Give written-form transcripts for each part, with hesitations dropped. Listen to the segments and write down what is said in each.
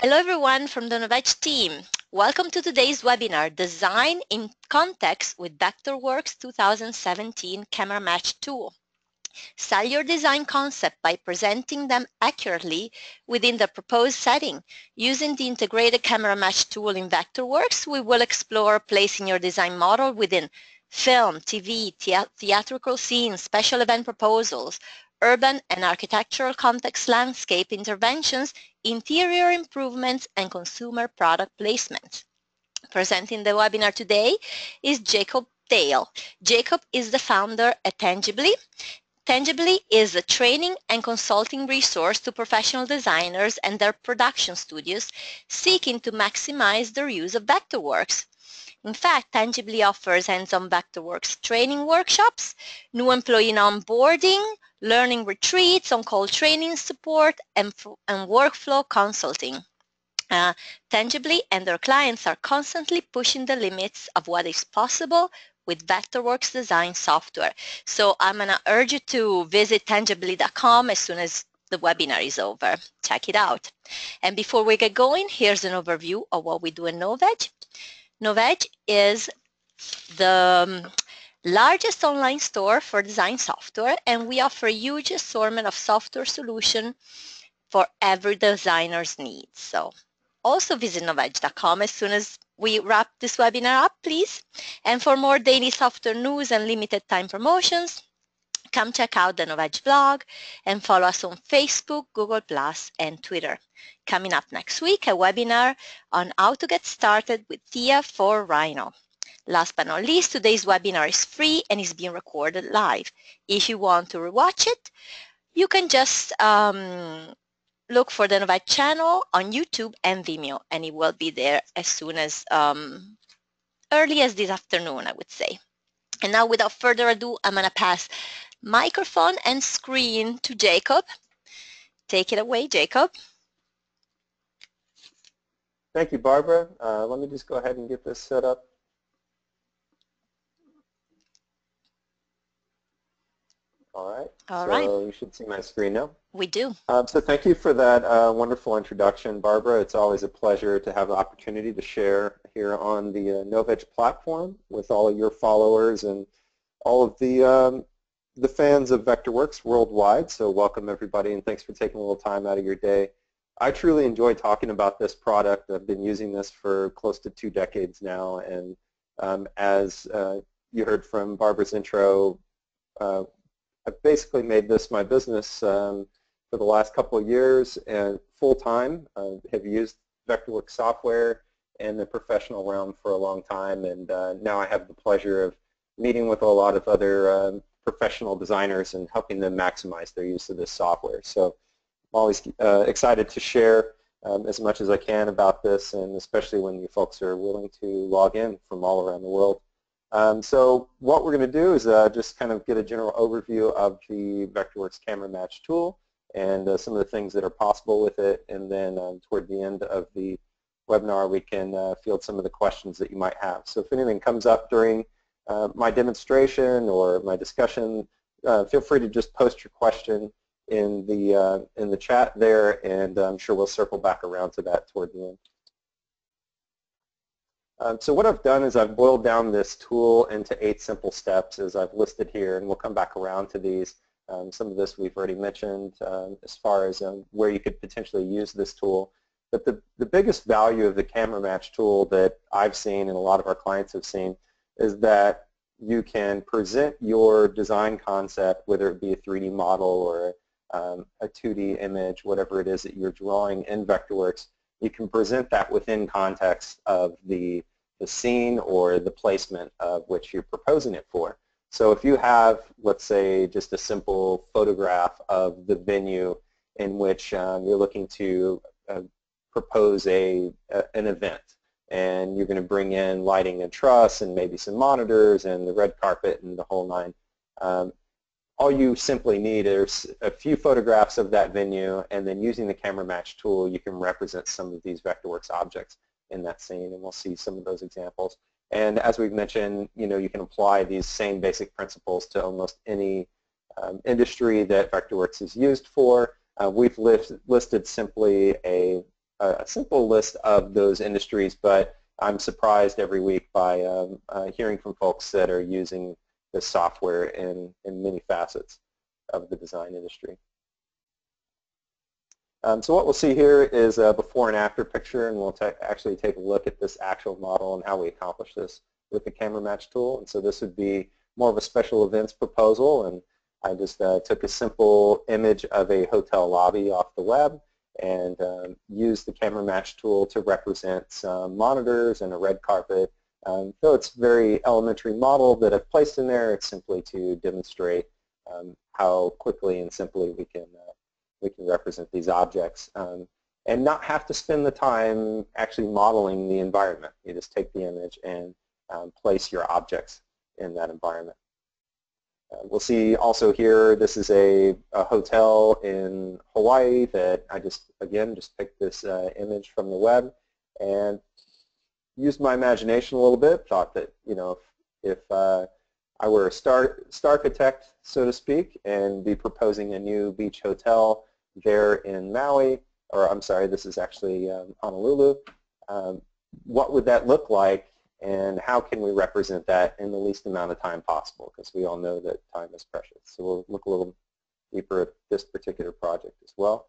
Hello everyone from the Novage team. Welcome to today's webinar, Design in Context with Vectorworks 2017 Camera Match Tool. Sell your design concept by presenting them accurately within the proposed setting. Using the integrated camera match tool in Vectorworks, we will explore placing your design model within film, TV, theatrical scenes, special event proposals, urban and architectural context landscape interventions, interior improvements, and consumer product placement. Presenting the webinar today is Jacob Dale. Jacob is the founder at Tangibly. Tangibly is a training and consulting resource to professional designers and their production studios seeking to maximize their use of Vectorworks. In fact, Tangibly offers hands-on Vectorworks training workshops, new employee onboarding, learning retreats, on-call training support, and workflow consulting. Tangibly and their clients are constantly pushing the limits of what is possible with Vectorworks design software. So I'm going to urge you to visit tangibly.com as soon as the webinar is over. Check it out. And before we get going, here's an overview of what we do in Novage. Novage is the largest online store for design software, and we offer a huge assortment of software solutions for every designer's needs. So also visit novage.com as soon as we wrap this webinar up, please. And for more daily software news and limited time promotions, come check out the Novage blog and follow us on Facebook, Google+, and Twitter. Coming up next week, a webinar on how to get started with TIA for Rhino. Last but not least, today's webinar is free and is being recorded live. If you want to rewatch it, you can just look for the Novage channel on YouTube and Vimeo, and it will be there as soon as early as this afternoon, I would say. And now, without further ado, I'm going to pass microphone and screen to Jacob. Take it away, Jacob. Thank you, Barbara. Let me just go ahead and get this set up. All right. So you should see my screen now. We do. So thank you for that wonderful introduction, Barbara. It's always a pleasure to have the opportunity to share here on the Novage platform with all of your followers and all of the fans of Vectorworks worldwide. So welcome, everybody, and thanks for taking a little time out of your day. I truly enjoy talking about this product. I've been using this for close to 2 decades now, and as you heard from Barbara's intro, I've basically made this my business for the last couple of years and full-time. Have used Vectorworks software in the professional realm for a long time, and now I have the pleasure of meeting with a lot of other professional designers and helping them maximize their use of this software. So I'm always excited to share as much as I can about this, and especially when you folks are willing to log in from all around the world. So what we're going to do is just kind of get a general overview of the Vectorworks Camera Match tool and some of the things that are possible with it, and then toward the end of the webinar we can field some of the questions that you might have. So if anything comes up during my demonstration or my discussion, feel free to just post your question in the chat there, and I'm sure we'll circle back around to that toward the end. So what I've done is I've boiled down this tool into 8 simple steps as I've listed here, and we'll come back around to these. Some of this we've already mentioned as far as where you could potentially use this tool. But the biggest value of the Camera Match tool that I've seen and a lot of our clients have seen is that you can present your design concept, whether it be a 3D model or a 2D image, whatever it is that you're drawing in Vectorworks. You can present that within context of the scene or the placement of which you're proposing it for. So if you have, let's say, just a simple photograph of the venue in which you're looking to propose an event, and you're going to bring in lighting and truss and maybe some monitors and the red carpet and the whole nine, all you simply need is a few photographs of that venue, and then using the Camera Match tool you can represent some of these Vectorworks objects in that scene, and we'll see some of those examples. And as we've mentioned, you can apply these same basic principles to almost any industry that Vectorworks is used for. We've listed simply a a simple list of those industries, but I'm surprised every week by hearing from folks that are using this software in many facets of the design industry. So what we'll see here is a before and after picture, and we'll actually take a look at this actual model and how we accomplish this with the camera match tool. And so this would be more of a special events proposal, and I just took a simple image of a hotel lobby off the web and used the camera match tool to represent some monitors and a red carpet. Though it's a very elementary model that I've placed in there, it's simply to demonstrate how quickly and simply we can represent these objects and not have to spend the time actually modeling the environment. You just take the image and place your objects in that environment. We'll see also here, this is a hotel in Hawaii that I just picked this image from the web and used my imagination a little bit. Thought that, you know, if I were a starchitect, so to speak, and be proposing a new beach hotel there in Maui, or I'm sorry, this is actually Honolulu, what would that look like, and how can we represent that in the least amount of time possible, because we all know that time is precious. So we'll look a little deeper at this particular project as well.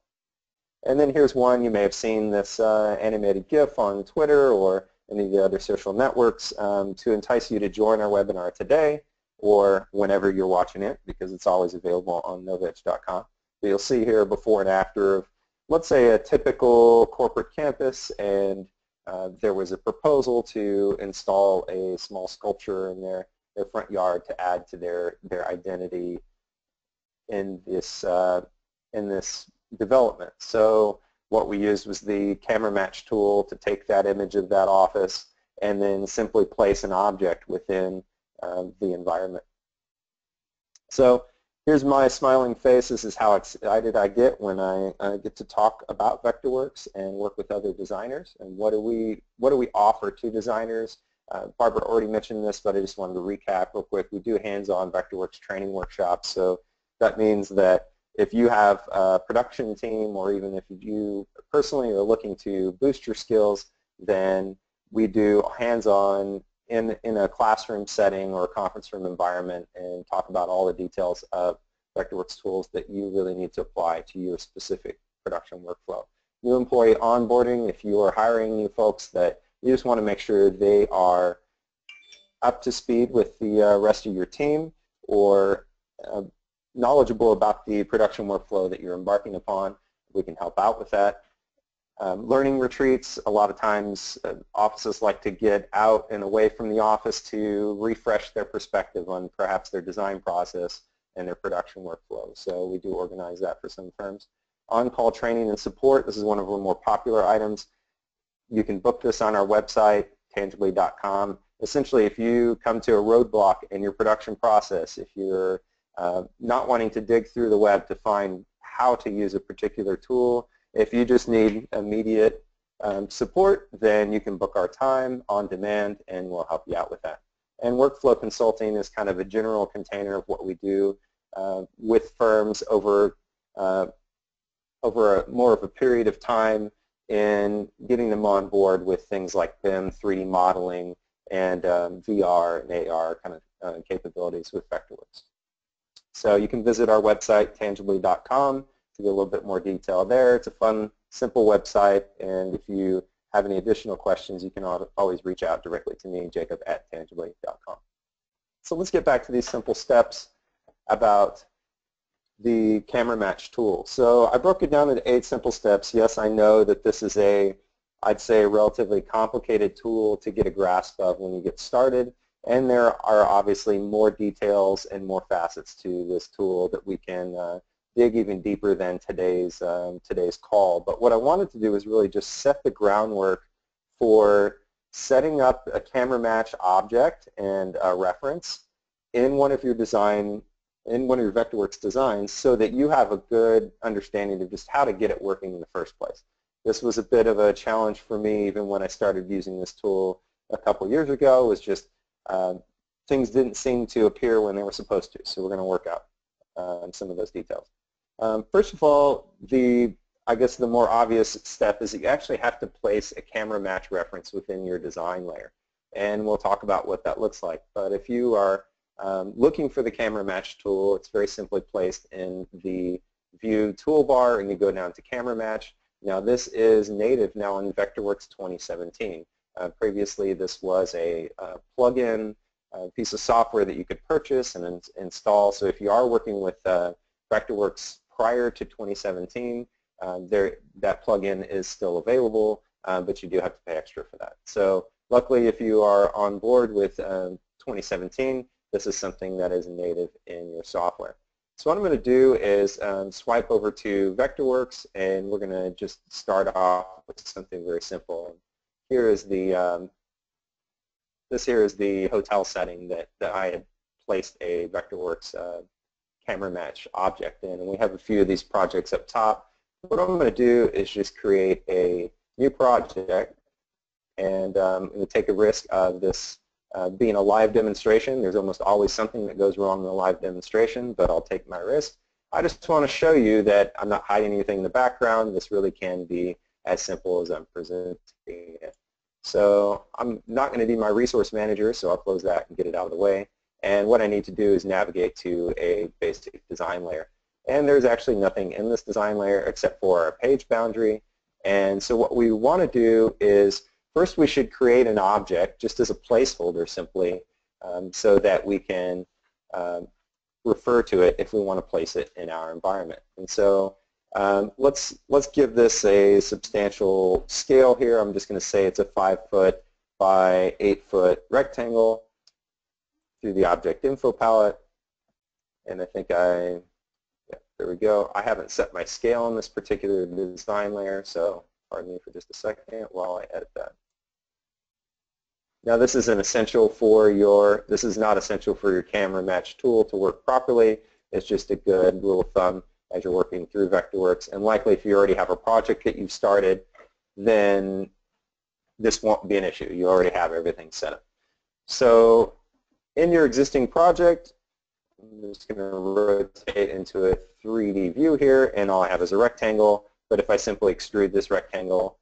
And then here's one, you may have seen this animated GIF on Twitter or any of the other social networks to entice you to join our webinar today or whenever you're watching it, because it's always available on novedge.com. So you'll see here before and after of, let's say, a typical corporate campus, and there was a proposal to install a small sculpture in their front yard to add to their identity in this development. So what we used was the camera match tool to take that image of that office and then simply place an object within the environment. So here's my smiling face. This is how excited I get when I get to talk about Vectorworks and work with other designers. And what do we offer to designers? Barbara already mentioned this, but I just wanted to recap real quick. We do hands-on Vectorworks training workshops. So that means that if you have a production team, or even if you personally are looking to boost your skills, then we do hands-on in a classroom setting or a conference room environment and talk about all the details of Vectorworks tools that you really need to apply to your specific production workflow. New employee onboarding, if you are hiring new folks, that you just want to make sure they are up to speed with the rest of your team, or knowledgeable about the production workflow that you're embarking upon. We can help out with that. Learning retreats, a lot of times offices like to get out and away from the office to refresh their perspective on perhaps their design process and their production workflow. So we do organize that for some firms. On-call training and support, this is one of our more popular items. You can book this on our website, tangibly.com. Essentially, if you come to a roadblock in your production process, if you're not wanting to dig through the web to find how to use a particular tool, if you just need immediate support, then you can book our time on demand and we'll help you out with that. And workflow consulting is kind of a general container of what we do with firms over more of a period of time in getting them on board with things like BIM, 3D modeling, and VR and AR kind of capabilities with Vectorworks. So you can visit our website, tangibly.com, to get a little bit more detail there. It's a fun, simple website, and if you have any additional questions, you can always reach out directly to me, jacob@tangibly.com. So let's get back to these simple steps about the camera match tool. So I broke it down into 8 simple steps. Yes, I know that this is I'd say, a relatively complicated tool to get a grasp of when you get started, and there are obviously more details and more facets to this tool that we can dig even deeper than today's call. But what I wanted to do is really just set the groundwork for setting up a camera match object and a reference in one of your Vectorworks designs, so that you have a good understanding of just how to get it working in the first place. This was a bit of a challenge for me even when I started using this tool a couple years ago. It was just things didn't seem to appear when they were supposed to, so we're going to work out on some of those details. First of all, I guess the more obvious step is that you actually have to place a camera match reference within your design layer. And we'll talk about what that looks like. But if you are looking for the camera match tool, it's very simply placed in the View toolbar, and you go down to camera match. Now this is native now in Vectorworks 2017. Previously this was a plug-in piece of software that you could purchase and install. So if you are working with Vectorworks prior to 2017, that plug-in is still available, but you do have to pay extra for that. So luckily, if you are on board with 2017, this is something that is native in your software. So what I'm going to do is swipe over to Vectorworks, and we're going to just start off with something very simple. Here is the this here is the hotel setting that I had placed a Vectorworks camera match object in, and we have a few of these projects up top. What I'm going to do is just create a new project, and I'm going to take a risk of this being a live demonstration. There's almost always something that goes wrong in a live demonstration, but I'll take my risk. I just want to show you that I'm not hiding anything in the background. This really can be as simple as I'm presenting it. So I'm not going to be my resource manager, so I'll close that and get it out of the way. And what I need to do is navigate to a basic design layer. And there's actually nothing in this design layer except for our page boundary. And so what we want to do is first we should create an object just as a placeholder simply so that we can refer to it if we want to place it in our environment. And so let's give this a substantial scale here. I'm just going to say it's a 5-foot by 8-foot rectangle through the object info palette. And I think yeah, there we go. I haven't set my scale on this particular design layer, so pardon me for just a second while I edit that. Now this isn't essential for this is not essential for your camera match tool to work properly. It's just a good rule of thumb as you're working through Vectorworks. And likely if you already have a project that you've started, then this won't be an issue. You already have everything set up. So in your existing project, I'm just going to rotate into a 3D view here, and all I have is a rectangle. But if I simply extrude this rectangle,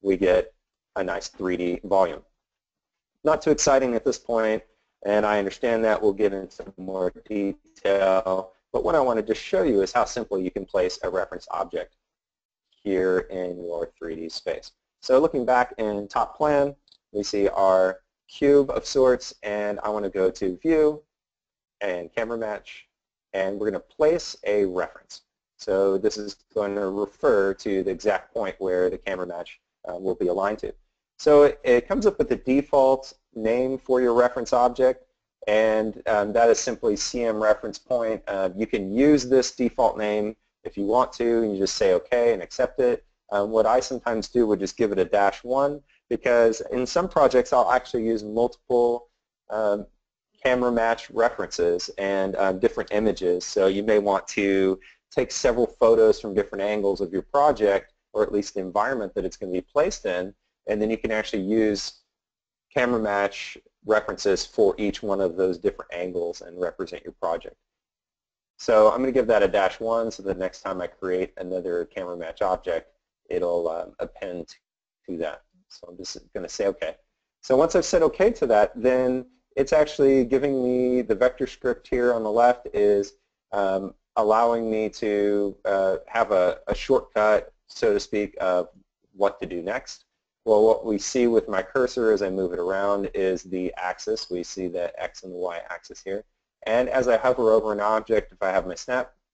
we get a nice 3D volume. Not too exciting at this point, and I understand that. We'll get into more detail. But what I want to just show you is how simple you can place a reference object here in your 3D space. So looking back in top plan, we see our cube of sorts, and I want to go to View and Camera Match, and we're going to place a reference. So this is going to refer to the exact point where the camera match will be aligned to. So it comes up with the default name for your reference object, and that is simply CM reference point. You can use this default name if you want to, and you just say OK and accept it. What I sometimes do would just give it a -1, because in some projects I'll actually use multiple camera match references and different images. So you may want to take several photos from different angles of your project, or at least the environment that it's going to be placed in, and then you can actually use camera match references for each one of those different angles and represent your project. So I'm going to give that a -1 so the next time I create another camera match object, it'll append to that. So I'm just going to say OK. So once I've said OK to that, then it's actually giving me the vector script here on the left is allowing me to have a shortcut, so to speak, of what to do next. Well, what we see with my cursor as I move it around is the axis. We see the X and the Y axis here. And as I hover over an object, if I have my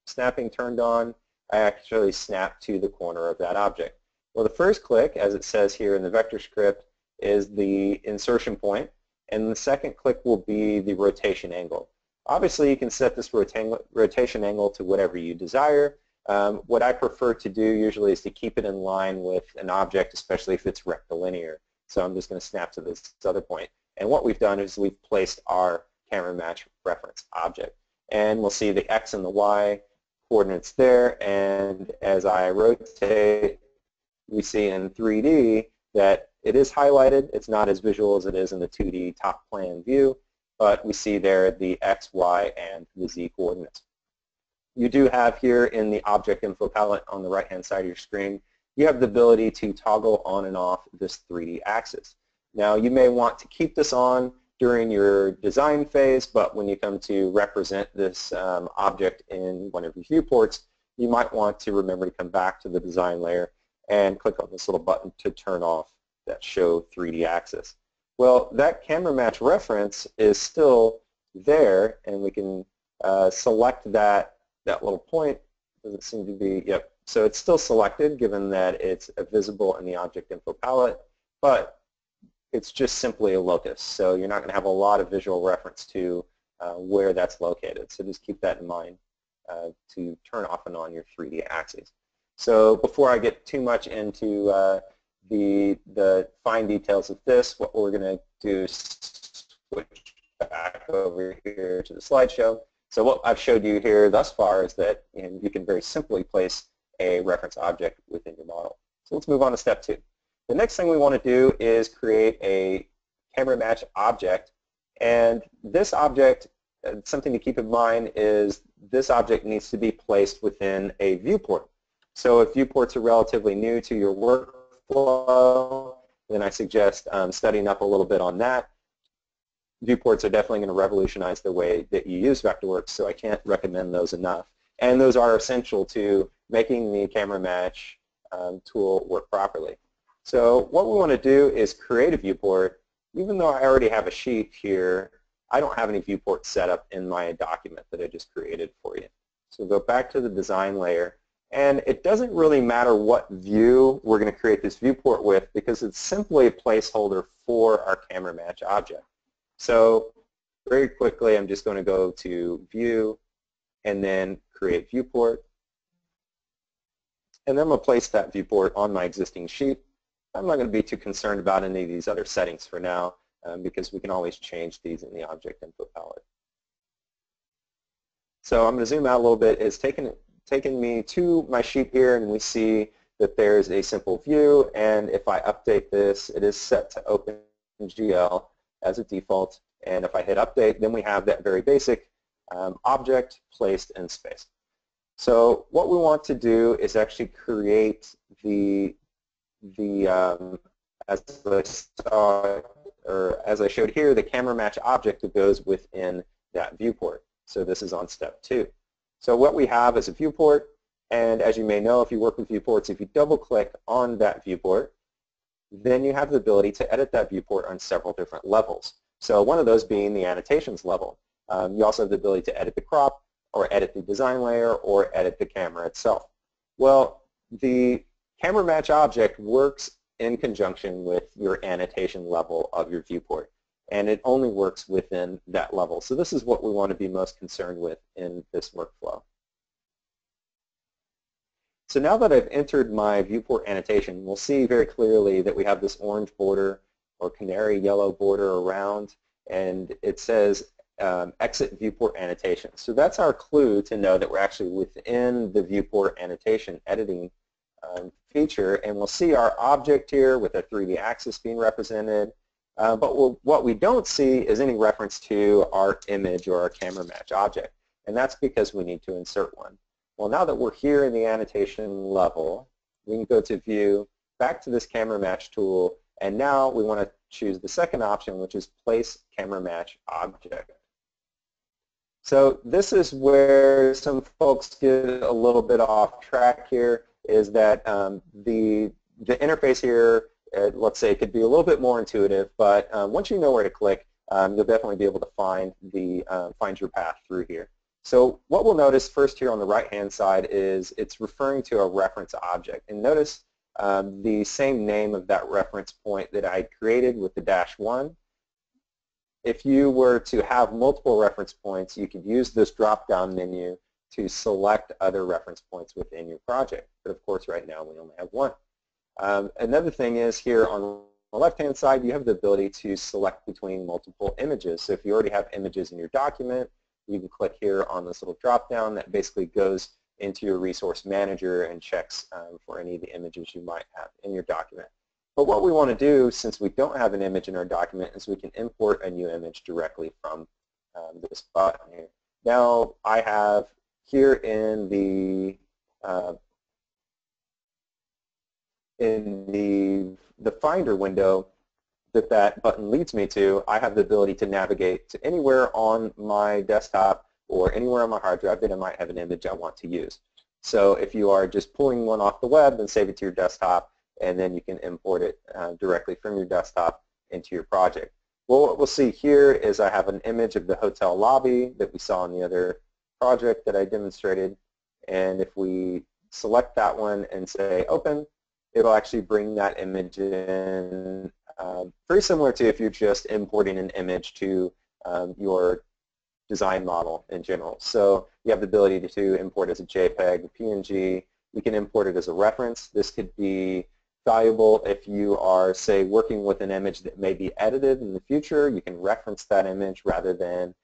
snapping turned on, I actually snap to the corner of that object. Well, the first click, as it says here in the vector script, is the insertion point, and the second click will be the rotation angle. Obviously, you can set this rotation angle to whatever you desire. What I prefer to do usually is to keep it in line with an object, especially if it's rectilinear. So I'm just going to snap to this other point. And what we've done is we've placed our camera match reference object. And we'll see the X and the Y coordinates there. And as I rotate, we see in 3D that it is highlighted. It's not as visual as it is in the 2D top plan view, but we see there the X, Y, and the Z coordinates. you do have here in the object info palette on the right-hand side of your screen, you have the ability to toggle on and off this 3D axis. Now, you may want to keep this on during your design phase, but when you come to represent this object in one of your viewports, you might want to remember to come back to the design layer and click on this little button to turn off that show 3D axis. Well, that camera match reference is still there, and we can select that little point. Doesn't seem to be, yep. So it's still selected given that it's visible in the object info palette, but it's just simply a locus. So you're not going to have a lot of visual reference to where that's located. So just keep that in mind to turn off and on your 3D axes. So before I get too much into the fine details of this, what we're going to do is switch back over here to the slideshow. So what I've showed you here thus far is that you can very simply place a reference object within your model. So let's move on to step 2. The next thing we want to do is create a camera match object, and this object, something to keep in mind is this object needs to be placed within a viewport. So if viewports are relatively new to your workflow, then I suggest studying up a little bit on that. Viewports are definitely going to revolutionize the way that you use Vectorworks, so I can't recommend those enough. And those are essential to making the camera match tool work properly. So what we want to do is create a viewport. Even though I already have a sheet here, I don't have any viewports set up in my document that I just created for you. So go back to the design layer, and it doesn't really matter what view we're going to create this viewport with because it's simply a placeholder for our camera match object. So very quickly, I'm just going to go to View and then Create Viewport. And then I'm going to place that viewport on my existing sheet. I'm not going to be too concerned about any of these other settings for now because we can always change these in the object info palette. So I'm going to zoom out a little bit. It's taken me to my sheet here, and we see that there's a simple view. And if I update this, it is set to OpenGL as a default. And if I hit update, then we have that very basic object placed in space. So what we want to do is actually create as I showed here, the camera match object that goes within that viewport. So this is on step 2. So what we have is a viewport, and as you may know, if you work with viewports, if you double-click on that viewport, then you have the ability to edit that viewport on several different levels. So one of those being the annotations level. You also have the ability to edit the crop, or edit the design layer, or edit the camera itself. Well, the camera match object works in conjunction with your annotation level of your viewport, and it only works within that level. So this is what we want to be most concerned with in this workflow. So now that I've entered my viewport annotation, we'll see very clearly that we have this orange border or canary yellow border around, and it says exit viewport annotation. So that's our clue to know that we're actually within the viewport annotation editing feature, and we'll see our object here with a 3D axis being represented, but what we don't see is any reference to our image or our camera match object, and that's because we need to insert one. Well, now that we're here in the annotation level, we can go to View, back to this camera match tool, and now we want to choose the second option, which is Place Camera Match Object. So this is where some folks get a little bit off track here, is that the interface here, let's say, could be a little bit more intuitive, but once you know where to click, you'll definitely be able to find your path through here. So what we'll notice first here on the right-hand side is it's referring to a reference object. And notice the same name of that reference point that I created with the -1. If you were to have multiple reference points, you could use this drop-down menu to select other reference points within your project. But of course, right now we only have one. Another thing is here on the left-hand side, you have the ability to select between multiple images. So if you already have images in your document, you can click here on this little drop-down that basically goes into your resource manager and checks for any of the images you might have in your document. But what we want to do, since we don't have an image in our document, is we can import a new image directly from this button here. Now I have here in the Finder window that button leads me to, I have the ability to navigate to anywhere on my desktop or anywhere on my hard drive that I might have an image I want to use. So if you are just pulling one off the web, then save it to your desktop, and then you can import it directly from your desktop into your project. Well, what we'll see here is I have an image of the hotel lobby that we saw in the other project that I demonstrated, and if we select that one and say open, it'll actually bring that image in, very similar to if you're just importing an image to your design model in general. So you have the ability to import as a JPEG, a PNG. You can import it as a reference. This could be valuable if you are, say, working with an image that may be edited in the future. You can reference that image rather than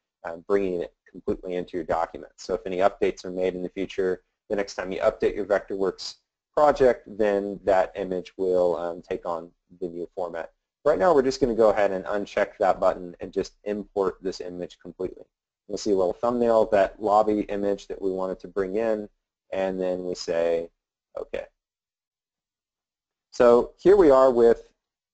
bringing it completely into your document. So if any updates are made in the future, the next time you update your Vectorworks project, then that image will take on the new format. Right now we're just going to go ahead and uncheck that button and just import this image completely. We'll see a little thumbnail of that lobby image that we wanted to bring in, and then we say OK. So here we are with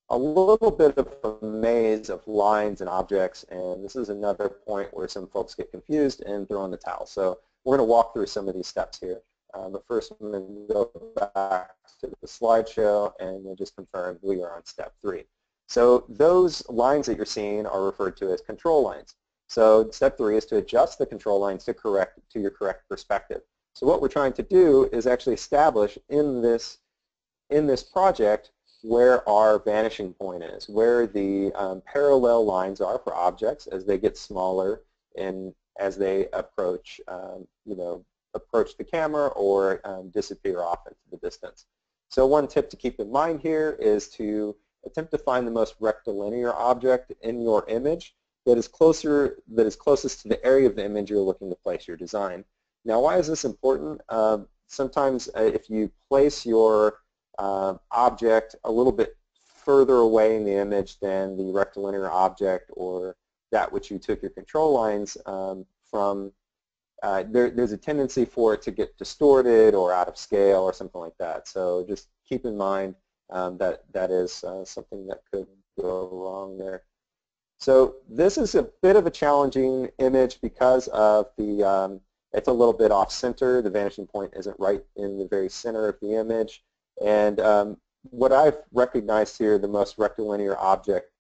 a little bit of a maze of lines and objects, and this is another point where some folks get confused and throw in the towel. So we're going to walk through some of these steps here. But first I'm going to go back to the slideshow and we'll just confirm we are on step 3. So those lines that you're seeing are referred to as control lines. So step 3 is to adjust the control lines to your correct perspective. So what we're trying to do is actually establish in this project where our vanishing point is, where the parallel lines are for objects as they get smaller and as they approach, approach the camera or disappear off into the distance. So one tip to keep in mind here is to attempt to find the most rectilinear object in your image that is closest to the area of the image you're looking to place your design. Now, why is this important? Sometimes if you place your object a little bit further away in the image than the rectilinear object or that which you took your control lines from, there's a tendency for it to get distorted or out of scale or something like that. So just keep in mind that is something that could go wrong there. So this is a bit of a challenging image because of the, it's a little bit off center. The vanishing point isn't right in the very center of the image. And what I've recognized here, the most rectilinear object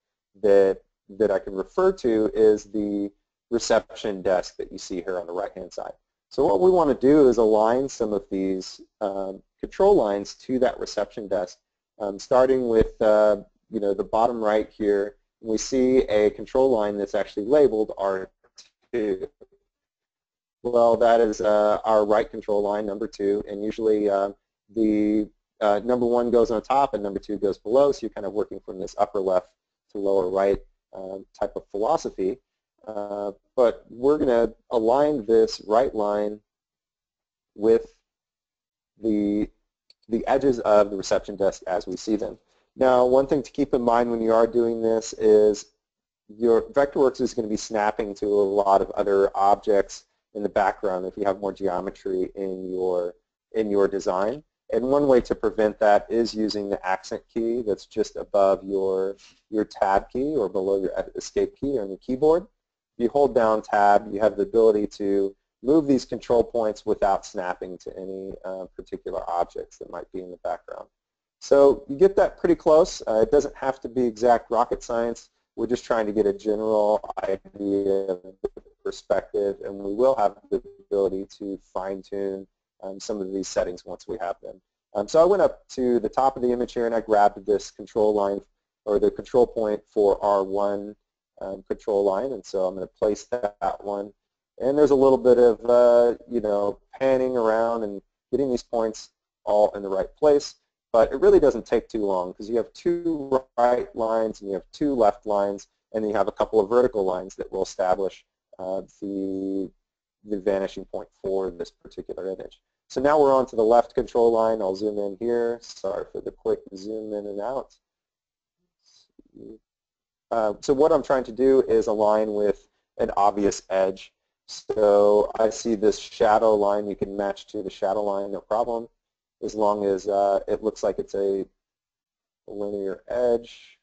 that I can refer to is the reception desk that you see here on the right-hand side. So what we want to do is align some of these control lines to that reception desk, starting with the bottom right here. We see a control line that's actually labeled R2. Well, that is our right control line, number 2, and usually the number 1 goes on top and number 2 goes below, so you're kind of working from this upper left to lower right type of philosophy. But we're going to align this right line with the edges of the reception desk as we see them. Now, one thing to keep in mind when you are doing this is your Vectorworks is going to be snapping to a lot of other objects in the background if you have more geometry in your design. And one way to prevent that is using the accent key that's just above your tab key or below your escape key on your keyboard. If you hold down tab, you have the ability to move these control points without snapping to any particular objects that might be in the background. So you get that pretty close. It doesn't have to be exact rocket science. We're just trying to get a general idea of the perspective, and we will have the ability to fine-tune some of these settings once we have them. So I went up to the top of the image here and I grabbed this control line or the control point for R1 control line, and so I'm going to place that one. And there's a little bit of panning around and getting these points all in the right place. But it really doesn't take too long because you have 2 right lines and you have 2 left lines, and then you have a couple of vertical lines that will establish the vanishing point for this particular image. So now we're on to the left control line. I'll zoom in here. Sorry for the quick zoom in and out. So what I'm trying to do is align with an obvious edge. So I see this shadow line. You can match to the shadow line, no problem, as long as it looks like it's a linear edge.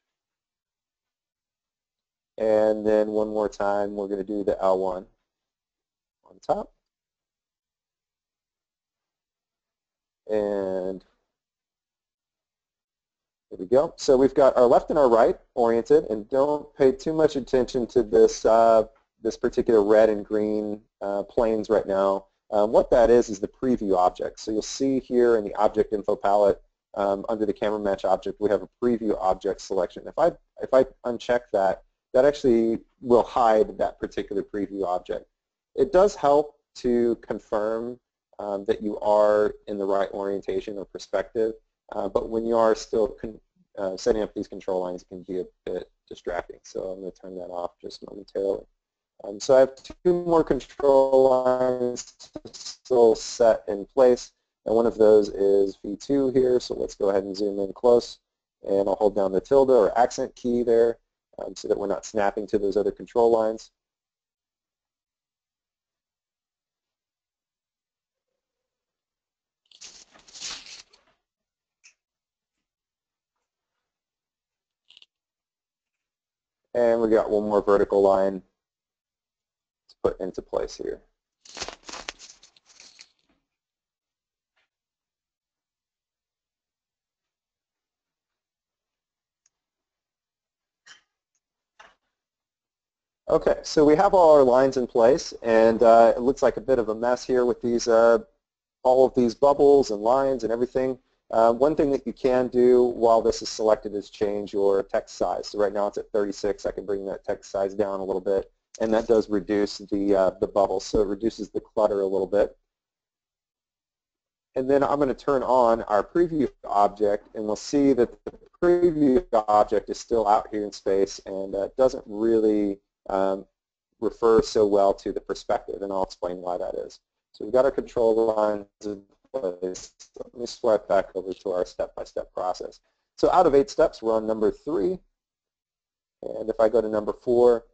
And then one more time, we're going to do the L1 on top. And there we go. So we've got our left and our right oriented, and don't pay too much attention to this, this particular red and green planes right now. What that is the preview object. So you'll see here in the object info palette under the camera match object, we have a preview object selection. If I uncheck that, that actually will hide that particular preview object. It does help to confirm that you are in the right orientation or perspective, but when you are still setting up these control lines, it can be a bit distracting. So I'm going to turn that off just momentarily. So I have two more control lines still set in place, and one of those is V2 here, so let's go ahead and zoom in close, and I'll hold down the tilde or accent key there so that we're not snapping to those other control lines. And we got one more vertical line to put into place here. Okay, so we have all our lines in place, and it looks like a bit of a mess here with these, all of these bubbles and lines and everything. One thing that you can do while this is selected is change your text size. So right now it's at 36. I can bring that text size down a little bit, and that does reduce the bubbles, so it reduces the clutter a little bit. And then I'm going to turn on our preview object, and we'll see that the preview object is still out here in space and doesn't really refer so well to the perspective, and I'll explain why that is. So we've got our control lines in place. Let me swipe back over to our step-by-step process. So out of 8 steps, we're on number 3. And if I go to number 4,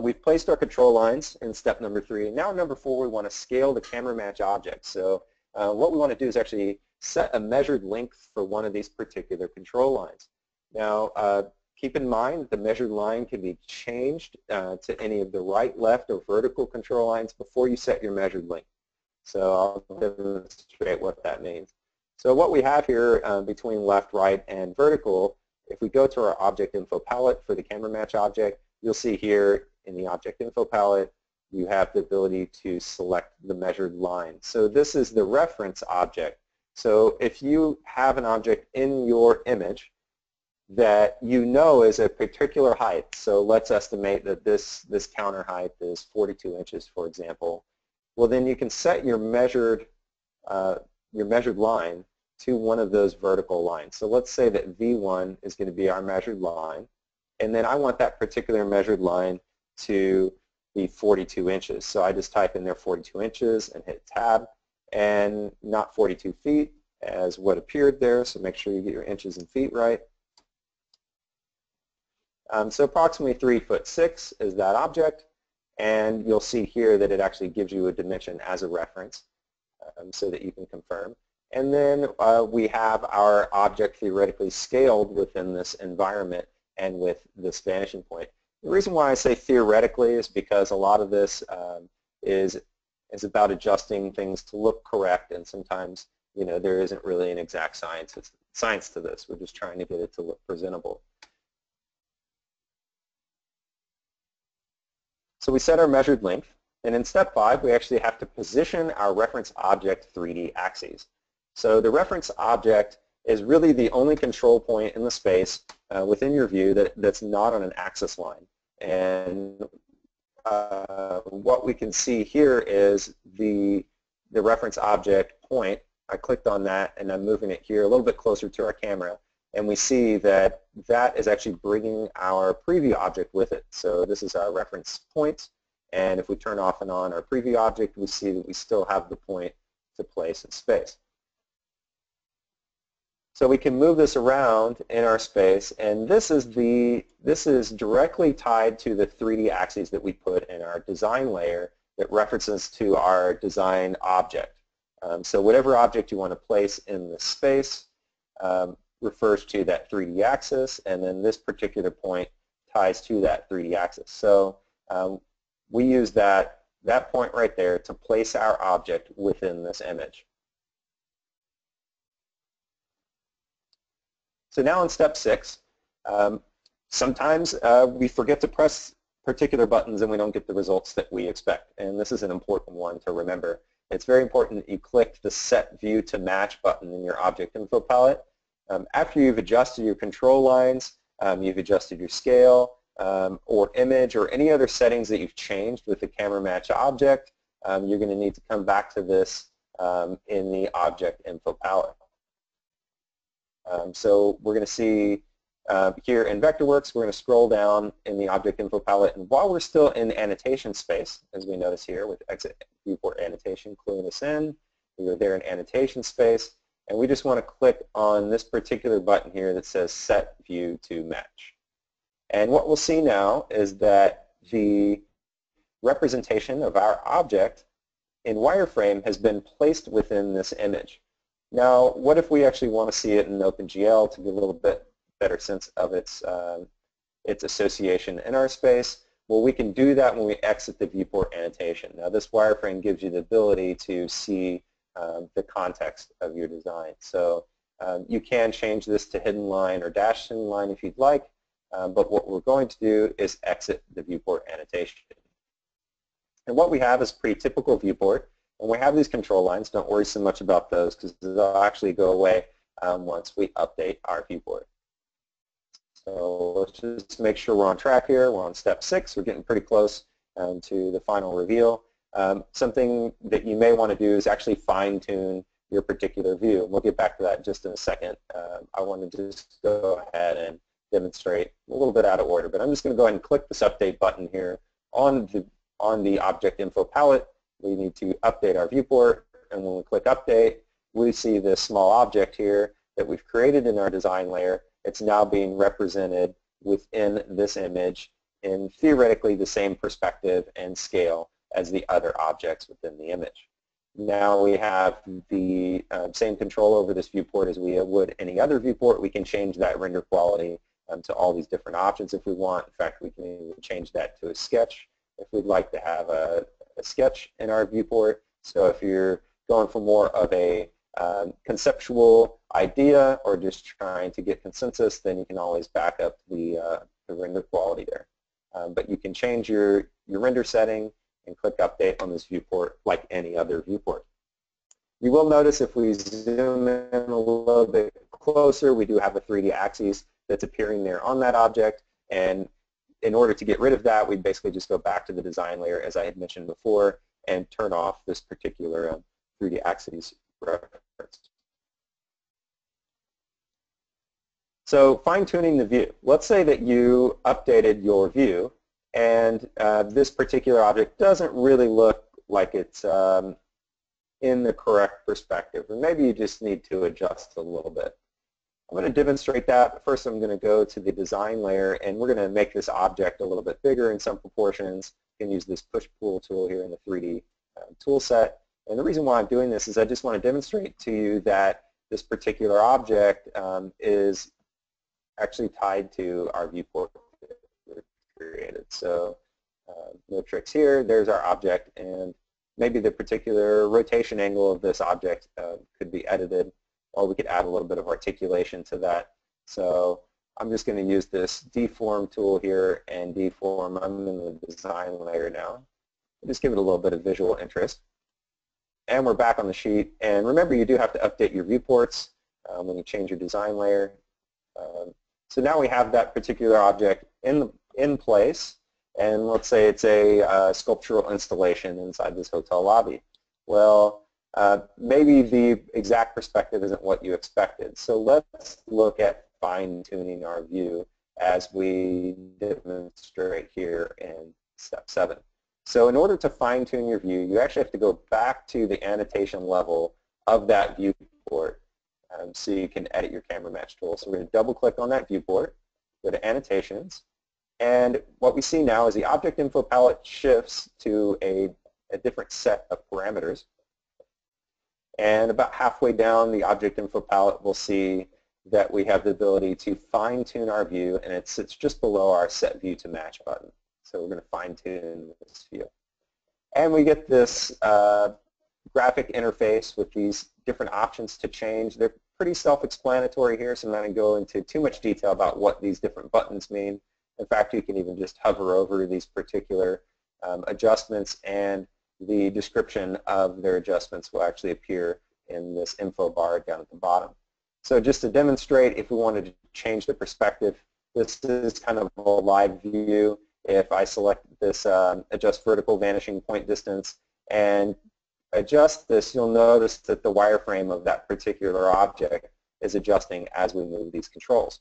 we've placed our control lines in step number 3. And now number 4, we want to scale the camera match object. So what we want to do is actually set a measured length for one of these particular control lines. Now, keep in mind the measured line can be changed to any of the right, left, or vertical control lines before you set your measured length. So I'll demonstrate what that means. So what we have here between left, right, and vertical, if we go to our object info palette for the camera match object, you'll see here in the object info palette you have the ability to select the measured line. So this is the reference object. So if you have an object in your image that you know is a particular height, so let's estimate that this counter height is 42 inches, for example, well then you can set your measured line to one of those vertical lines. So let's say that V1 is going to be our measured line, and then I want that particular measured line to be 42 inches. So I just type in there 42 inches and hit tab, and not 42 feet as what appeared there, so make sure you get your inches and feet right. So approximately 3'6" is that object, and you'll see here that it actually gives you a dimension as a reference so that you can confirm. And then we have our object theoretically scaled within this environment and with this vanishing point. The reason why I say theoretically is because a lot of this is about adjusting things to look correct, and sometimes there isn't really an exact science to this. We're just trying to get it to look presentable. So we set our measured length, and in step 5 we actually have to position our reference object 3D axes. So the reference object is really the only control point in the space within your view that's not on an axis line. And what we can see here is the reference object point. I clicked on that and I'm moving it here a little bit closer to our camera, and we see that that is actually bringing our preview object with it. So this is our reference point, and if we turn off and on our preview object, we see that we still have the point to place in space. So we can move this around in our space, and this is directly tied to the 3D axes that we put in our design layer that references to our design object. So whatever object you want to place in the space refers to that 3D axis, and then this particular point ties to that 3D axis. So we use that point right there to place our object within this image. So now in step 6, sometimes we forget to press particular buttons and we don't get the results that we expect. And this is an important one to remember. It's very important that you click the Set View to Match button in your Object Info palette. After you've adjusted your control lines, you've adjusted your scale, or image, or any other settings that you've changed with the Camera Match object, you're going to need to come back to this in the Object Info palette. So we're going to see here in Vectorworks, we're going to scroll down in the Object Info palette, and while we're still in the annotation space, as we notice here with Exit Viewport Annotation, cluing us in, we are there in annotation space, and we just want to click on this particular button here that says Set View to Match. And what we'll see now is that the representation of our object in wireframe has been placed within this image. Now, what if we actually want to see it in OpenGL to get a little bit better sense of its association in our space? Well, we can do that when we exit the viewport annotation. Now, this wireframe gives you the ability to see the context of your design. So you can change this to hidden line or dashed hidden line if you'd like, but what we're going to do is exit the viewport annotation. And what we have is a pretty typical viewport. And we have these control lines. Don't worry so much about those because they'll actually go away once we update our viewport. So let's just make sure we're on track here. We're on step 6. We're getting pretty close to the final reveal. Something that you may want to do is actually fine-tune your particular view. We'll get back to that in just in a second. I want to just go ahead and demonstrate a little bit out of order, but I'm just going to go ahead and click this update button here on the Object Info palette. We need to update our viewport, and when we click update, we see this small object here that we've created in our design layer. It's now being represented within this image in theoretically the same perspective and scale as the other objects within the image. Now we have the same control over this viewport as we would any other viewport. We can change that render quality to all these different options if we want. In fact, we can even change that to a sketch if we'd like to have a sketch in our viewport. So if you're going for more of a conceptual idea or just trying to get consensus, then you can always back up the render quality there. But you can change your render setting and click update on this viewport like any other viewport. You will notice if we zoom in a little bit closer, we do have a 3D axis that's appearing there on that object, and in order to get rid of that, we basically just go back to the design layer, as I had mentioned before, and turn off this particular 3D axis reference. So fine-tuning the view. Let's say that you updated your view, and this particular object doesn't really look like it's in the correct perspective, or maybe you just need to adjust a little bit. I'm going to demonstrate that, but first I'm going to go to the design layer, and we're going to make this object a little bit bigger in some proportions. You can use this push-pull tool here in the 3D tool set. And the reason why I'm doing this is I just want to demonstrate to you that this particular object is actually tied to our viewport that we created. So no tricks here. There's our object, and maybe the particular rotation angle of this object could be edited, or we could add a little bit of articulation to that. So I'm just going to use this deform tool here and deform. I'm in the design layer now. Just give it a little bit of visual interest. And we're back on the sheet. And remember, you do have to update your viewports when you change your design layer. So now we have that particular object in place. And let's say it's a sculptural installation inside this hotel lobby. Well, maybe the exact perspective isn't what you expected. So let's look at fine-tuning our view as we demonstrate here in step 7. So in order to fine-tune your view, you actually have to go back to the annotation level of that viewport so you can edit your camera match tool. So we're going to double-click on that viewport, go to Annotations, and what we see now is the Object Info palette shifts to a a different set of parameters. And about halfway down the object info palette, we'll see that we have the ability to fine-tune our view, and it sits just below our Set View to Match button. So we're going to fine-tune this view. And we get this graphic interface with these different options to change. They're pretty self-explanatory here, so I'm not going to go into too much detail about what these different buttons mean. In fact, you can even just hover over these particular adjustments, and the description of their adjustments will actually appear in this info bar down at the bottom. So just to demonstrate, if we wanted to change the perspective, this is kind of a live view. If I select this adjust vertical vanishing point distance and adjust this, you'll notice that the wireframe of that particular object is adjusting as we move these controls.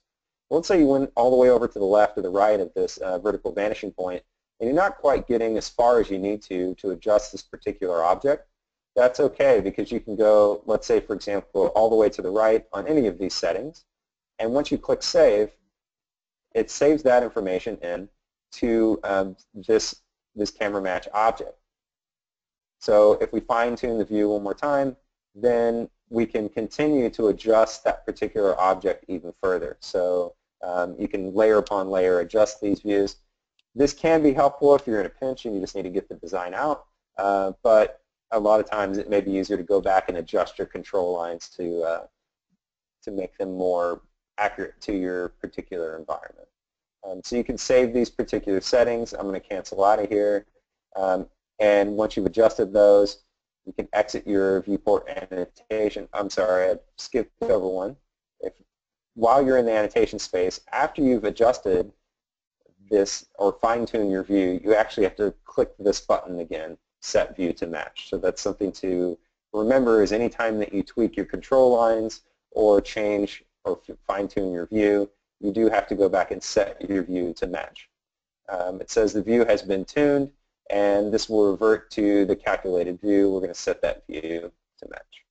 Well, let's say you went all the way over to the left or the right of this vertical vanishing point, and you're not quite getting as far as you need to adjust this particular object. That's okay, because you can go, let's say, for example, all the way to the right on any of these settings, and once you click Save, it saves that information in to this camera match object. So if we fine-tune the view one more time, then we can continue to adjust that particular object even further. So you can layer upon layer adjust these views. This can be helpful if you're in a pinch and you just need to get the design out, but a lot of times it may be easier to go back and adjust your control lines to make them more accurate to your particular environment. So you can save these particular settings. I'm going to cancel out of here. And once you've adjusted those, you can exit your viewport annotation. I'm sorry, I skipped over one. While you're in the annotation space, after you've adjusted this or fine-tune your view, you actually have to click this button again, Set View to Match. So that's something to remember, is anytime that you tweak your control lines or change or fine-tune your view, you do have to go back and set your view to match. It says the view has been tuned, and this will revert to the calculated view. We're going to set that view to match.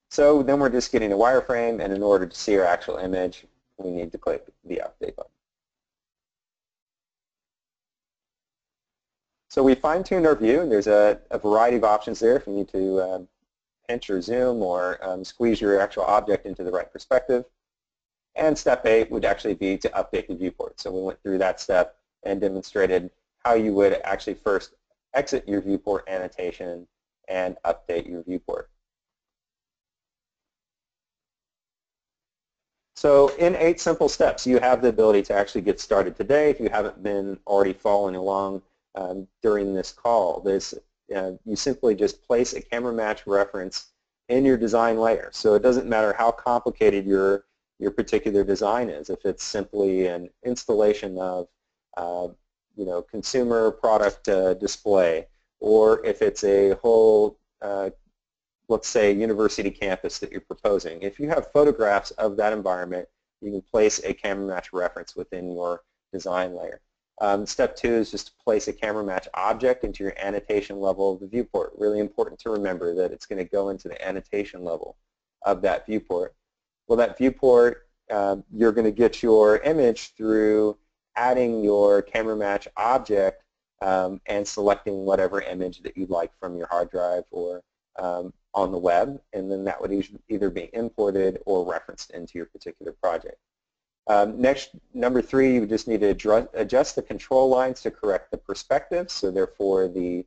So then we're just getting a wireframe, and in order to see our actual image, we need to click the Update button. So we fine-tuned our view, and there's a variety of options there if you need to pinch or zoom or squeeze your actual object into the right perspective. And step 8 would actually be to update the viewport. So we went through that step and demonstrated how you would actually first exit your viewport annotation and update your viewport. So in 8 simple steps, you have the ability to actually get started today if you haven't been already following along during this call. You simply just place a camera match reference in your design layer. So it doesn't matter how complicated your particular design is. If it's simply an installation of consumer product display, or if it's a whole let's say university campus that you're proposing. If you have photographs of that environment, you can place a camera match reference within your design layer. Step 2 is just to place a camera match object into your annotation level of the viewport. Really important to remember that it's going to go into the annotation level of that viewport. Well, that viewport, you're going to get your image through adding your camera match object and selecting whatever image that you'd like from your hard drive or on the web, and then that would either be imported or referenced into your particular project. Next, number 3, you just need to adjust the control lines to correct the perspective, so therefore the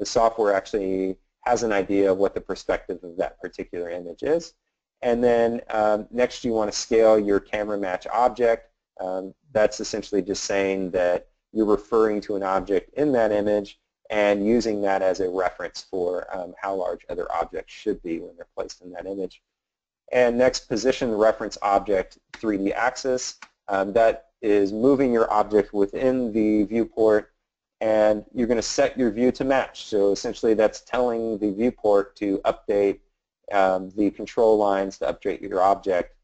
software actually has an idea of what the perspective of that particular image is. And then next you want to scale your camera match object. That's essentially just saying that you're referring to an object in that image and using that as a reference for how large other objects should be when they're placed in that image. And next, position the reference object 3D axis. That is moving your object within the viewport, and you're going to set your view to match. So essentially that's telling the viewport to update the control lines to update your object,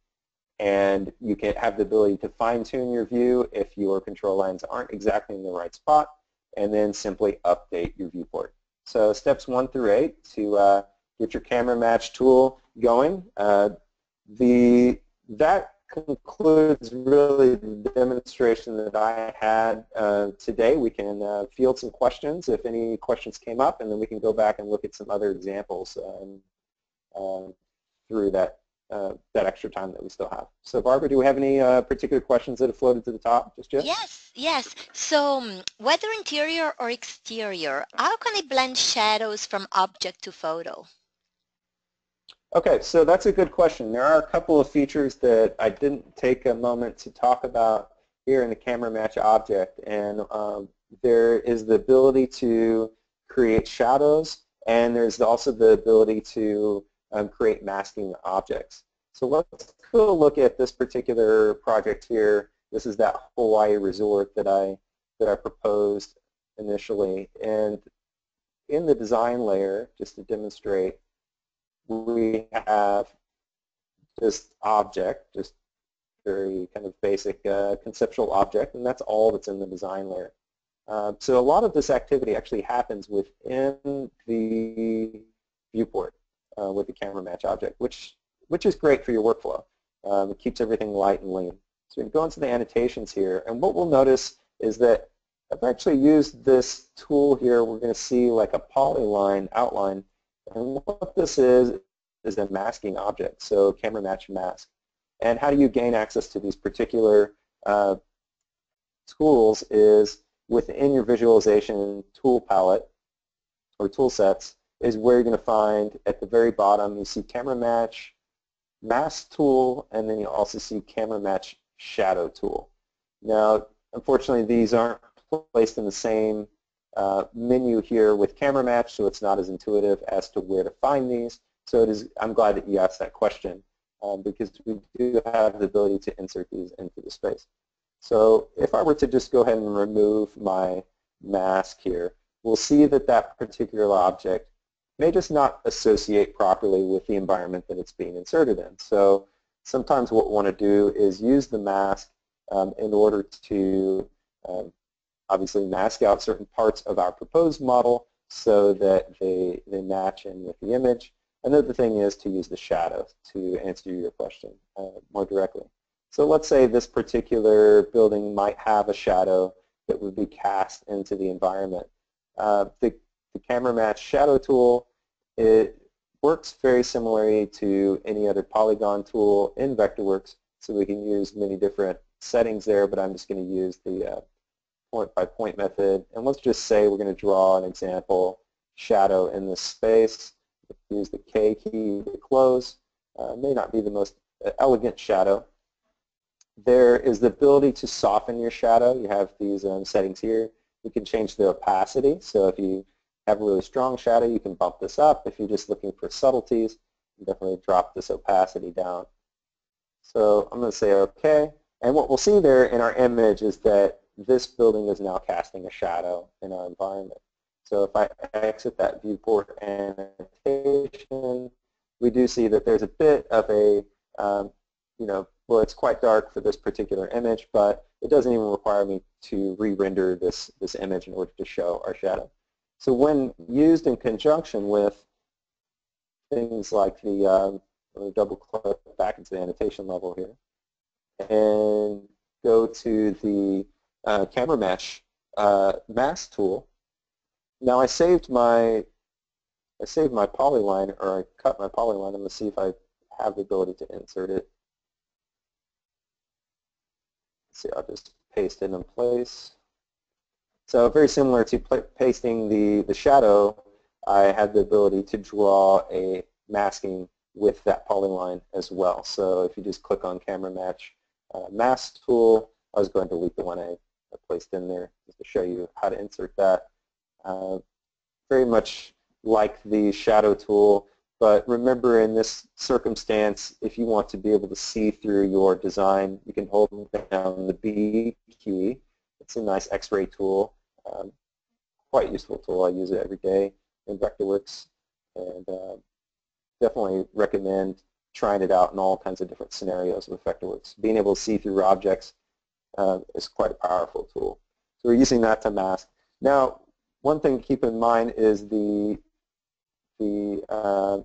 and you can have the ability to fine-tune your view if your control lines aren't exactly in the right spot, and then simply update your viewport. So steps 1 through 8 to get your camera match tool going. That concludes really the demonstration that I had today. We can field some questions if any questions came up, and then we can go back and look at some other examples through that extra time that we still have. So Barbara, do we have any particular questions that have floated to the top just yet? Yes. So whether interior or exterior, how can I blend shadows from object to photo? Okay, so that's a good question. There are a couple of features that I didn't take a moment to talk about here in the camera match object, and there is the ability to create shadows, and there's also the ability to create masking objects. So let's go look at this particular project here. This is that Hawaii resort that I proposed initially, and in the design layer, just to demonstrate, we have this object, just very kind of basic conceptual object, and that's all that's in the design layer. So a lot of this activity actually happens within the viewport with the camera match object, which is great for your workflow. It keeps everything light and lean. So we can go into the annotations here, and what we'll notice is that I've actually used this tool here. We're going to see like a polyline outline. And what this is a masking object, so camera match mask. And how do you gain access to these particular tools is within your visualization tool palette or tool sets is where you're going to find at the very bottom you see camera match mask tool, and then you also see camera match shadow tool. Now unfortunately these aren't placed in the same menu here with camera match, so it's not as intuitive as to where to find these. So I'm glad that you asked that question because we do have the ability to insert these into the space. So if I were to just go ahead and remove my mask here, we'll see that that particular object may just not associate properly with the environment that it's being inserted in. So sometimes what we want to do is use the mask in order to obviously mask out certain parts of our proposed model so that they match in with the image. Another thing is to use the shadow to answer your question more directly. So let's say this particular building might have a shadow that would be cast into the environment. The camera match shadow tool, it works very similarly to any other polygon tool in Vectorworks, so we can use many different settings there, but I'm just going to use the point-by-point method. And let's just say we're going to draw an example shadow in this space. Use the K key to close. May not be the most elegant shadow. There is the ability to soften your shadow. You have these settings here. You can change the opacity. So if you have a really strong shadow, you can bump this up. If you're just looking for subtleties, you definitely drop this opacity down. So I'm going to say OK. And what we'll see there in our image is that this building is now casting a shadow in our environment. So if I exit that viewport annotation, we do see that there's a bit of a, well, it's quite dark for this particular image, but it doesn't even require me to re-render this image in order to show our shadow. So when used in conjunction with things like the, let me double click back into the annotation level here, and go to the camera match mask tool. Now I saved my polyline, or I cut my polyline. I'm going to see if I have the ability to insert it. Let's see, I'll just paste it in place. So very similar to pasting the shadow, I had the ability to draw a masking with that polyline as well. So if you just click on camera match mask tool, I was going to delete the one I placed in there just to show you how to insert that. Very much like the shadow tool, but remember in this circumstance, if you want to be able to see through your design, you can hold down the B key. It's a nice X-ray tool, quite useful tool. I use it every day in Vectorworks, and definitely recommend trying it out in all kinds of different scenarios with Vectorworks. Being able to see through objects is quite a powerful tool. So we're using that to mask. Now, one thing to keep in mind is the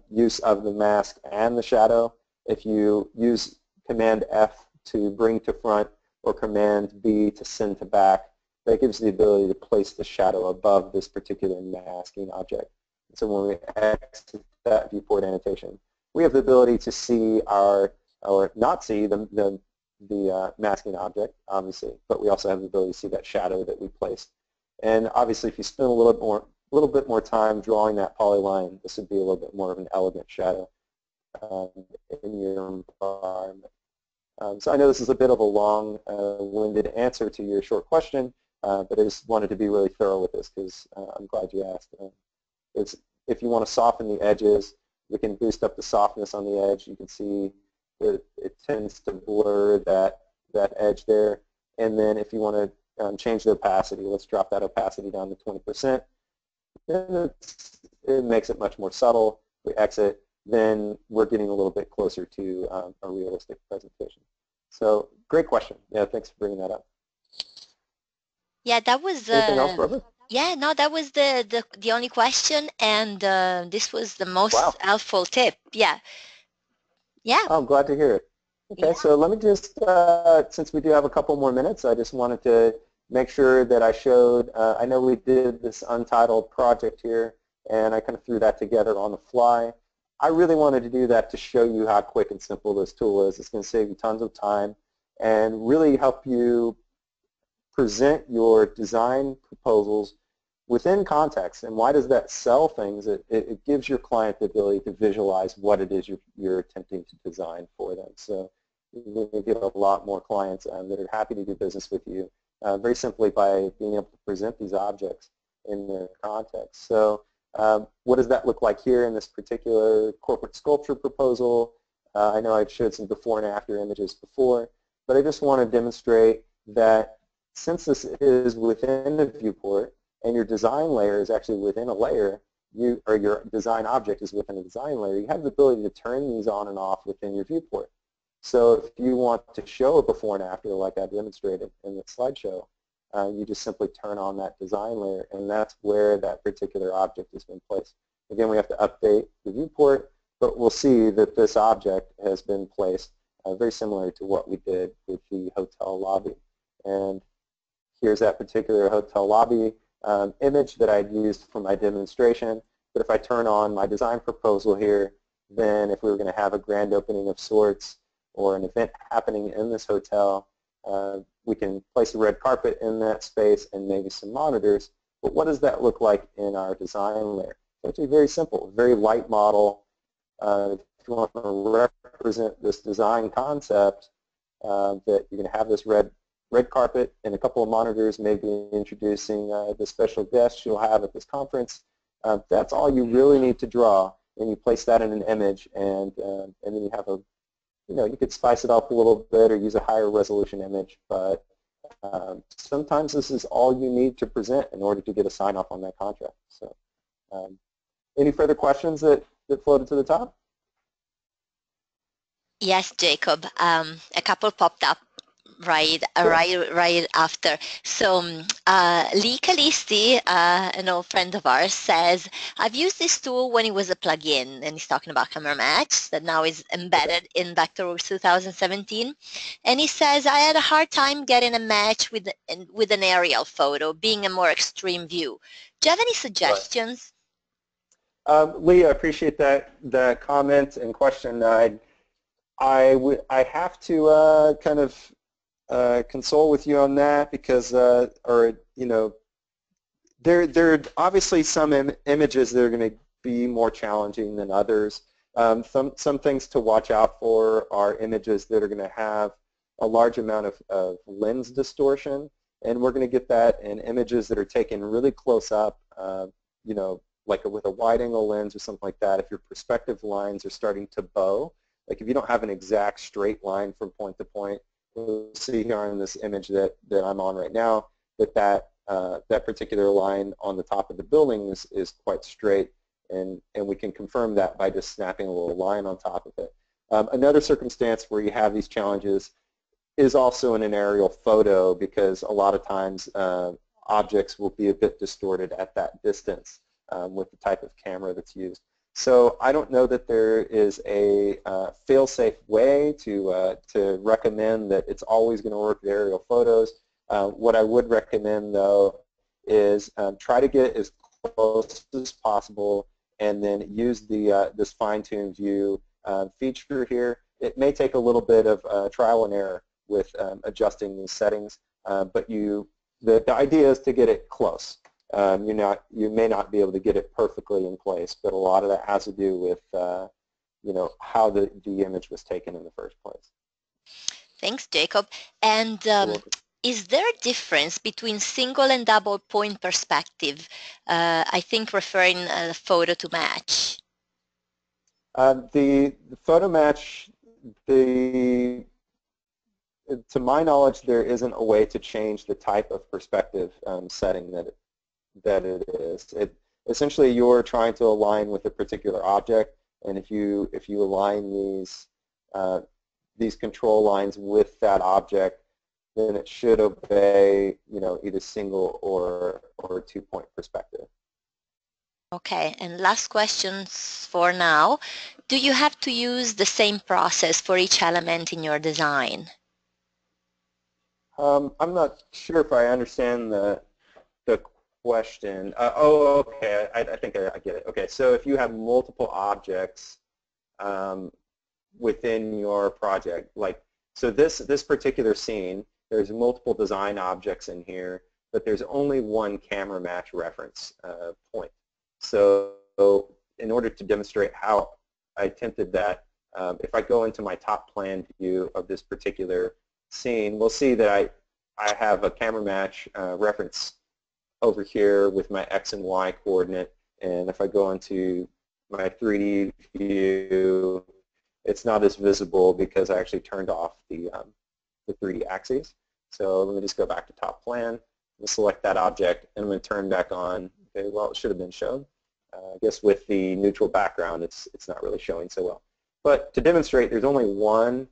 use of the mask and the shadow. If you use Command F to bring to front or Command B to send to back. That gives the ability to place the shadow above this particular masking object. So when we exit that viewport annotation, we have the ability to see or not see the masking object, obviously, but we also have the ability to see that shadow that we placed. And obviously, if you spend a little bit more time drawing that polyline, this would be a little bit more of an elegant shadow in your environment. So I know this is a bit of a long-winded answer to your short question, but I just wanted to be really thorough with this because I'm glad you asked. If you want to soften the edges, we can boost up the softness on the edge. You can see that it tends to blur that edge there. And then if you want to change the opacity, let's drop that opacity down to 20%. Then it makes it much more subtle. If we exit, then we're getting a little bit closer to a realistic presentation. So great question. Yeah, thanks for bringing that up. Yeah, that was anything else, Barbara? Yeah, no, that was the only question, and this was the most helpful tip. Yeah. I'm glad to hear it. Okay, yeah. So let me just, since we do have a couple more minutes, I just wanted to make sure that I showed, I know we did this untitled project here, and I kind of threw that together on the fly. I really wanted to do that to show you how quick and simple this tool is. It's going to save you tons of time and really help you present your design proposals within context. And why does that sell things? It gives your client the ability to visualize what it is you're attempting to design for them. So you're going to get a lot more clients that are happy to do business with you very simply by being able to present these objects in their context. So what does that look like here in this particular corporate sculpture proposal? I know I've showed some before and after images before, but I just want to demonstrate that since this is within a viewport and your design layer is actually within a layer, or your design object is within a design layer, you have the ability to turn these on and off within your viewport. So if you want to show a before and after like I demonstrated in the slideshow, you just simply turn on that design layer, and that's where that particular object has been placed. Again, we have to update the viewport, but we'll see that this object has been placed very similar to what we did with the hotel lobby. And here's that particular hotel lobby image that I'd used for my demonstration. But if I turn on my design proposal here, then if we were going to have a grand opening of sorts or an event happening in this hotel, we can place a red carpet in that space and maybe some monitors. But what does that look like in our design layer? It's actually very simple, very light model. If you want to represent this design concept, that you're going to have this red carpet and a couple of monitors, maybe introducing the special guests you'll have at this conference. That's all you really need to draw, and you place that in an image, and then you have a, you could spice it up a little bit or use a higher resolution image, but sometimes this is all you need to present in order to get a sign-off on that contract. So, any further questions that floated to the top? Yes, Jacob. A couple popped up right after. So Lee Calisti, an old friend of ours, says, I've used this tool when it was a plugin, and he's talking about Camera Match that now is embedded in Vectorworks 2017. And he says, I had a hard time getting a match with an aerial photo, being a more extreme view. Do you have any suggestions? Lee, I appreciate that comment and question. I have to kind of console with you on that because, there are obviously some images that are going to be more challenging than others. Some things to watch out for are images that are going to have a large amount of lens distortion, and we're going to get that in images that are taken really close up, like with a wide-angle lens or something like that. If your perspective lines are starting to bow, like if you don't have an exact straight line from point to point, we'll see here in this image that I'm on right now that particular line on the top of the building is quite straight, and we can confirm that by just snapping a little line on top of it. Another circumstance where you have these challenges is also in an aerial photo, because a lot of times objects will be a bit distorted at that distance with the type of camera that's used. So I don't know that there is a fail-safe way to recommend that it's always going to work with aerial photos. What I would recommend, though, is try to get as close as possible and then use the this fine-tuned view feature here. It may take a little bit of trial and error with adjusting these settings, but the idea is to get it close. You may not be able to get it perfectly in place, but a lot of that has to do with how the image was taken in the first place. Thanks, Jacob. And is there a difference between single and double point perspective? I think referring a photo to match. The photo match, to my knowledge, there isn't a way to change the type of perspective setting that it is. Essentially, you're trying to align with a particular object, and if you align these control lines with that object, then it should obey either single or 2-point perspective. Okay, and last questions for now. Do you have to use the same process for each element in your design? I'm not sure if I understand the question. Okay, I think I get it. Okay, so if you have multiple objects within your project, so this particular scene, there's multiple design objects in here, but there's only one camera match reference point. So in order to demonstrate how I attempted that, if I go into my top plan view of this particular scene, we'll see that I have a camera match reference over here with my X and Y coordinate, and if I go into my 3D view, it's not as visible because I actually turned off the 3D axes. So let me just go back to top plan, and select that object, and I'm going to turn back on. Okay, well, it should have been shown. I guess with the neutral background, it's not really showing so well. But to demonstrate, there's only one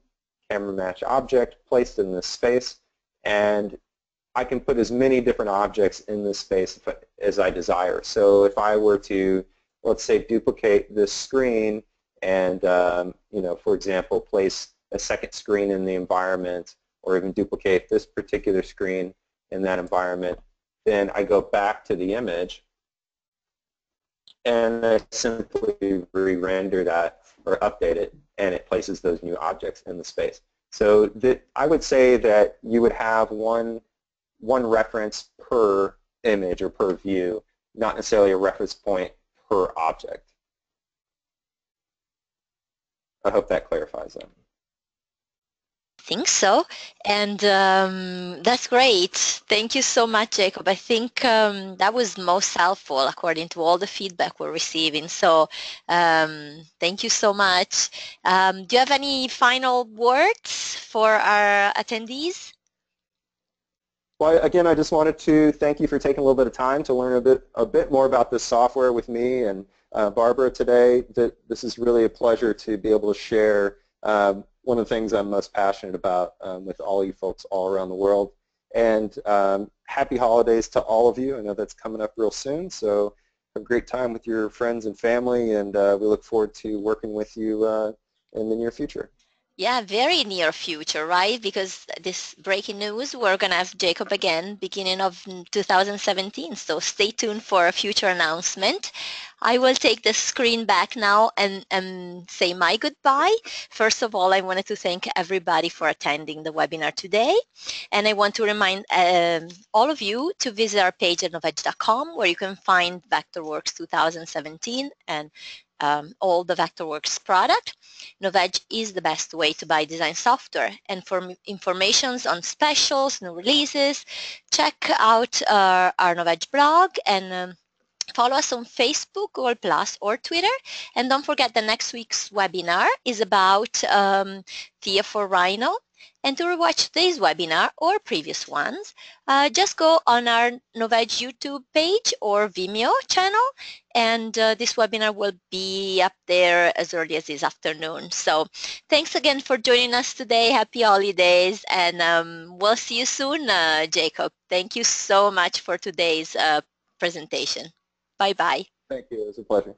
camera match object placed in this space, and I can put as many different objects in this space as I desire. So if I were to, let's say, duplicate this screen and, for example, place a second screen in the environment, or even duplicate this particular screen in that environment, then I go back to the image and I simply re-render that or update it, and it places those new objects in the space. So I would say that you would have one reference per image or per view, not necessarily a reference point per object. I hope that clarifies that. I think so, and that's great. Thank you so much, Jacob. I think that was most helpful according to all the feedback we're receiving. So thank you so much. Do you have any final words for our attendees? Well, again, I just wanted to thank you for taking a little bit of time to learn a bit more about this software with me and Barbara today. This is really a pleasure to be able to share one of the things I'm most passionate about with all you folks all around the world. And happy holidays to all of you. I know that's coming up real soon, so have a great time with your friends and family, and we look forward to working with you in the near future. Yeah, very near future, right? Because this breaking news, we're going to have Jacob again beginning of 2017. So stay tuned for a future announcement. I will take the screen back now and say my goodbye. First of all, I wanted to thank everybody for attending the webinar today. And I want to remind all of you to visit our page at novedge.com, where you can find Vectorworks 2017 and all the Vectorworks product. Novedge is the best way to buy design software. And for information on specials, new releases, check out our Novedge blog and follow us on Facebook, Google+, or Twitter. And don't forget the next week's webinar is about TIA for Rhino. And to rewatch today's webinar or previous ones, just go on our Novedge YouTube page or Vimeo channel, and this webinar will be up there as early as this afternoon. So thanks again for joining us today. Happy holidays, and we'll see you soon, Jacob. Thank you so much for today's presentation. Bye-bye. Thank you. It was a pleasure.